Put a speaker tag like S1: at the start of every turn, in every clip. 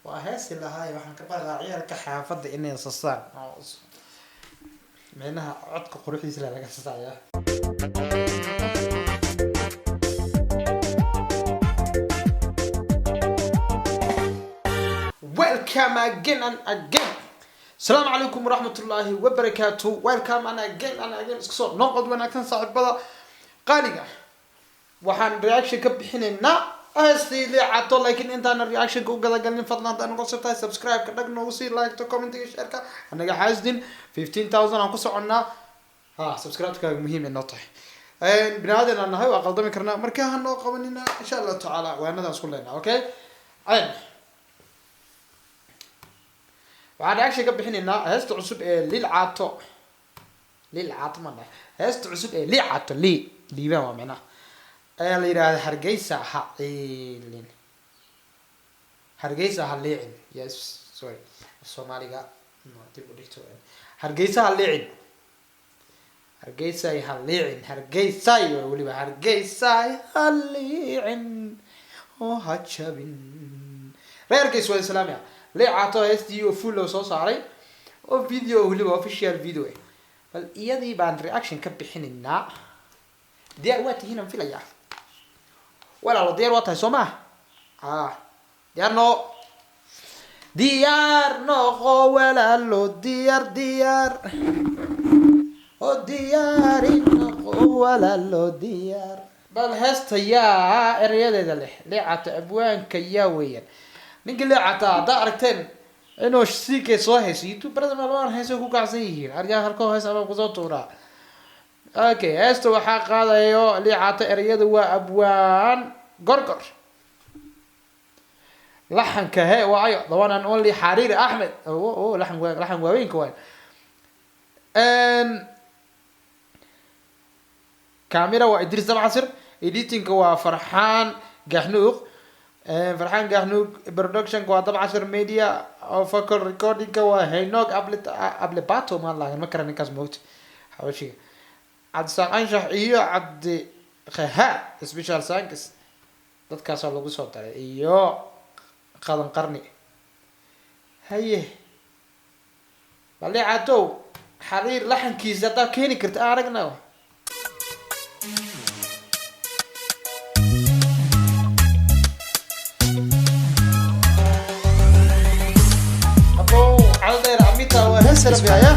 S1: وهاسي لهاي waxaan ka barayaa ciyalka xaafada inay sasaan meelaha codka quruxdiisa laga sasaaya Welcome again and again. Assalamu alaikum warahmatullahi wabarakatuh. Welcome and again isku soo noqod wanaagsan saaxiibada qaaliga waxaan reaction ka bixinaynaa أستي لي عطوا لكن أنت أنا رياكشن كوجا قالين فضلا أنت أنا قصرت هاي سبسكرايب كدق نوصي لايك تو كومنت شاركة أنا قاعد حاسدين 15000 أنا قصوا عنا سبسكرايب كان مهم النطح بنادم أنا هاي وأقدم كرنا مركها إنه قوانينا إن شاء الله تعالى وأنا ده نقول لنا أوكي عين وعاد رياكشن كبحين إننا هست عصب للعطوا منا هست عصب للعطوا لي ما معنا اللي يراد هرجيسة حقيلين هرجيسة هاللعن يس سوري الصومالي قا ما تبغى تقول هرجيسة هاللعن هرجيسة هاللعن هرجيسة يقولي هرجيسة هاللعن هاتشابين ريرجيس والسلام يا ليه عطوا SDO فول صوص عري أو فيديو اللي هو official فيديو فالإيادي بان رياكشن كبحين النا دي وقت هنا في الأيام ولا ديار وقت سوما ديار نو ولا لو ديار او ديار نو ولا لو ديار بل هست يا ارياده له لعت ابوان كياويا نقول لعت دارتين انو سيكي سو هيسيتو برد مالوان هيسو ku kacsan arjaa halko hees ama ku soo tuura okay heesto waxa qaadayo liicata ereyada waa abwaan gorgor laxanka he waayo dawanan only xariir ahmed oo laxan waaweyn ka waan camera waa idris dabcasir editing waa farxaan gahnuuq production waa dabcasir media oo focal recording waa haynog ablebato ma lahayn ma karan ninkaas moogta hawshiga عبد السانشح إيوه عبد خها سبيشال سانكس dadkaas lagu soo daray iyo qadan qarni haye wali cadow xariir laxankiisa taa keeni karta aragna abo caldeer amita waa heesar biya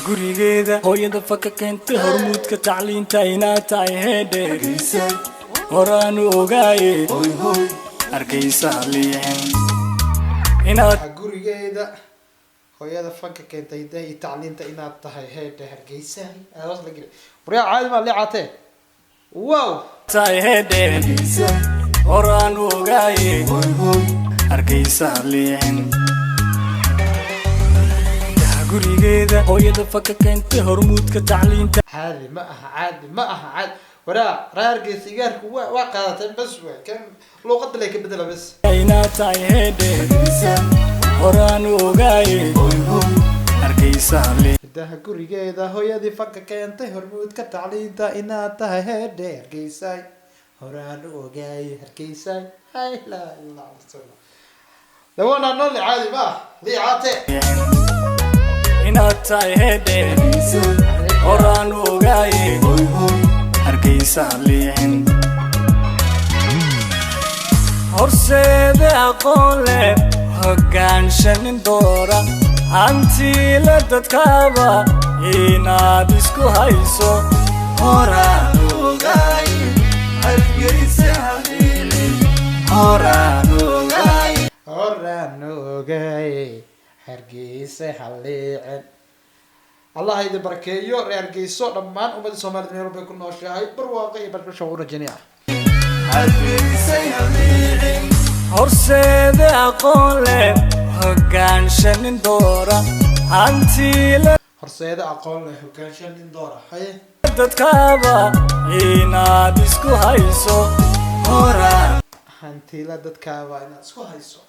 S2: gurigeeda hooyada faka keentay hormuudka tacliinta inaa tahay heedheegisay horaanu ogaaye arkaysa liicin inaad
S1: gurigeeda hooyada faka keentay tacliinta inaad tahay heedheegisay aad la gilay buriya caadi ma liicatee wow
S2: tahay heedheegisay horaanu ogaaye arkaysa liicin gurigeeda hooyada faka keentay hormuudka tacliinta
S1: عادي ما ولا رارجي سيجار وقعت بس كان لغة لك بدل بس
S2: إنا تايهدي ورانو غاي أركيسالي
S1: ده كوريجي ده هو يدي فك كأنت هرمود كتعليم ده إنا تايهدي أركيساي ورانو غاي أركيساي هاي لا لا لو أنا نولي عادي ما لي عاتي
S2: إنا تايهدي ورانو غاي أركيسالي horseeda aqoon leh hogaanshanin doora hantiila dadkaaba inaad isku hayso horaan ogaay hargeysa haliicin horaan
S1: ogaay hargeysa haliicin الله يدي بركيو ريرجيسو دمان أمد الصومال دنيا ربي كل نوشاهي برواقي بركشة ورجنيا
S2: horseeda aqoon leh hogaanshanin doora hantiila
S1: horseeda aqoon leh hogaanshanin doora haye
S2: dadkaaba inaad isku hayso horaan
S1: hantiila dadkaaba inaad isku hayso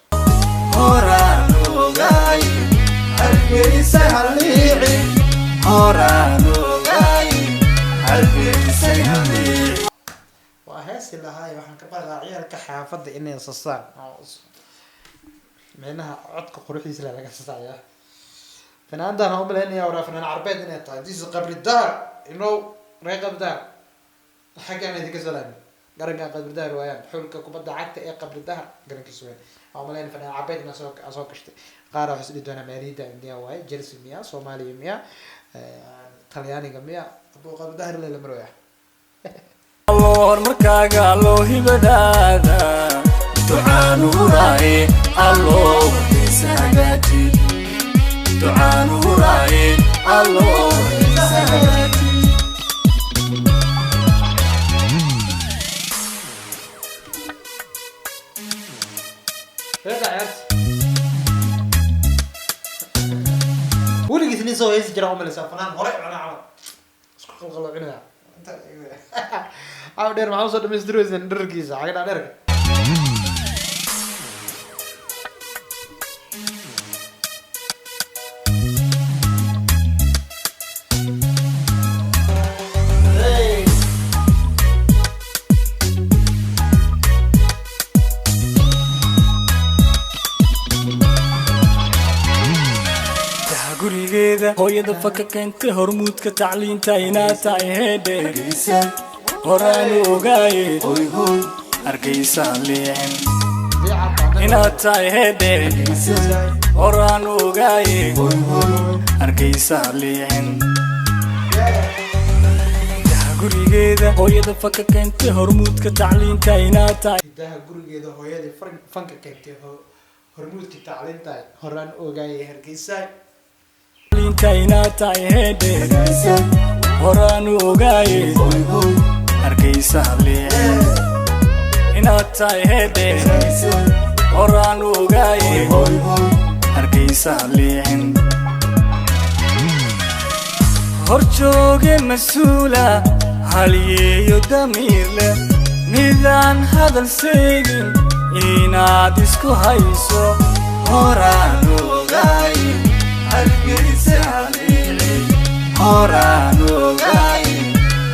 S2: horaan ogaay hargeysa haliicin horaan ogaay hargeysa haliicin
S1: heesi lahaa waxaan ka baqaa ciyaalka xaafadda inay sasaan meenaha codka quruxdiisa laga sasaaya fanaandan oo maleynaya wara fanaan carbeed inay tahay dis qabri daar inoo reer qabri daar xagaan idinka salaami garanka qabri daar waayaan xulka kubadda cagta ee qabri daar garankiisa weyn oo maleyn fanaan carbeed inay soo kashtay qaar wax isdii doona Madrid India waay Chelsea miya Soomaaliya miya Talyaaniga miya abuu qabri daar la maraya
S2: الله مركاga الله hibadaada ducaanu raaye الله isagaati ducaanu raaye الله isagaati
S1: ولقيت اني سوي هيك جرى عمل سافران هوري انا عمل اسكو قلقلعنا عاود دير معاو صد مستروز ندركيسا حاجه ديرك
S2: gurigeeda hooyada faka keentay hormuudka tacliinta inaad tahay heedheegaysa horaanu ogaaye hoy hoy hargeysa leexin inaad tahay heedheegaysa horaanu ogaaye hoy hoy hargeysa leexin gurigeeda hooyada faka keentay hormuudka tacliinta inaad tahay
S1: gurigeeda hooyada fanka keentay hormuudka tacliinta horaan ogaaye hargeysa
S2: inta inaad tahay heedheegaysa horaanu ogaaye hoy hoy hargeysa leexin inaad tahay heedheegaysa horaanu ogaaye hoy hoy hargeysa leexin horjooge mas-uula haliyeeyo damiir leh midaan hadal seegin inaad isku hayso horaanu ogaaye hargeysa leexin horaanu ogaaye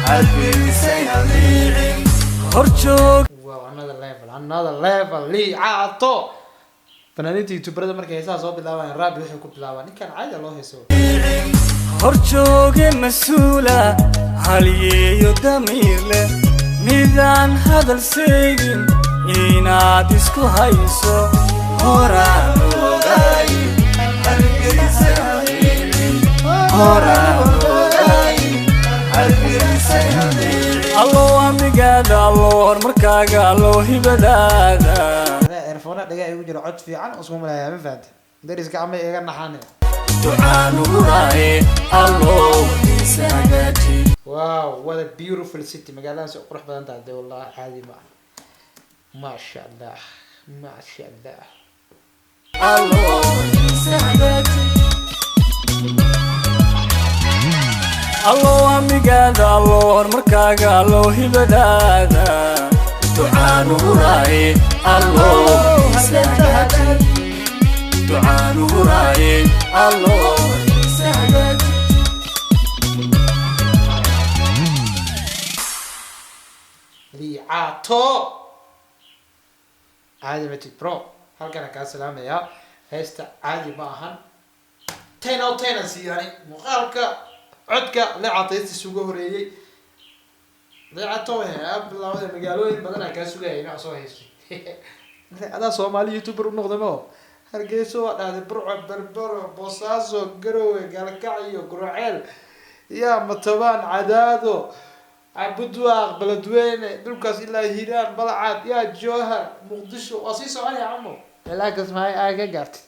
S2: hargeysa leexin horjoog
S1: wow another level li caato fanaaniinta youtuberada markay heesaha soo bilaabaan raabi waxay ku bilaabaan ninkan caadi loo heeso
S2: horjooge mas-uula haliyeeyo damiir leh midaan hadal seegin inaad isku hayso horaanu ogaaye hargeysa leexin horaanu ogaaye hargeysa leexin allo amigaada allo horumarkaaga allo hibadaada
S1: earphone dhaga ay ugu jiro cod fiican oo isku malayaa ma fahanti dariska ama iga naxane
S2: ducaanu raaye allo isagaati
S1: wow what a beautiful city magaaladaas oo qurux badan tahay wallahi caadi ma sha Allah ma sha Allah
S2: allo isagaati allo amigaada allo horumarkaaga allo hibadaada ducaanu raaye allo isagaati ducaanu raaye allo isagaati
S1: li caato caadi ma tid bro halkan ka salaamaya heesta caadi ma ahan 10 out 10 siyaani muuqaalka codka la caataysta suugo horeeyay leecato labada magaalooyin badan ka sugayay inaa soo heeso ada Soomaali youtuber u noqdamo hargeyso waa dhaaday burco berbero boosaaso garowe galkacyo gurceel ya matabaan cadaado abudwaaq baladweyne dhulkaas ilaa hiiraan balcad ya jowhar muqdisho oo sii soconaya amo ilaa kasmaay aaga gaartay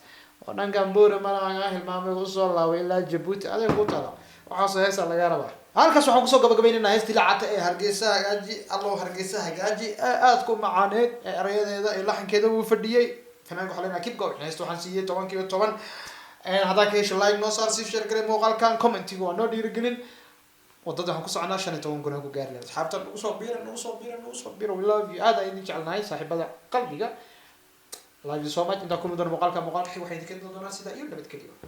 S1: oo dhankan boora malaga hilmaamay u soo laaway ilaa Djibouti adeeg ku tala waxaas heesa laga rabaa halkaas waxaan kusoo gabagabaynaynaa heestii lacagta ee hargeysa hagaaji allo hargeysa hagaaji aad ku macaaneed erayadeeda iyo laxankeeda uu fadhiyay fanaanka xalina keep going heesta waxaan siiyay 10 hadaa ka hesho like noo saar si share garay muuqaalkan commentiga waa noo dhiirigelin wadada waxaan ku soconaa 15 kun ku gaari lahayd asxaabta ugu soo biiro we love you aad ayaan jecelnahay saaxiibada qalbiga love you so much inta ku mudan muuqaalka waxay idinka doonaa sida iyo nabadgelyo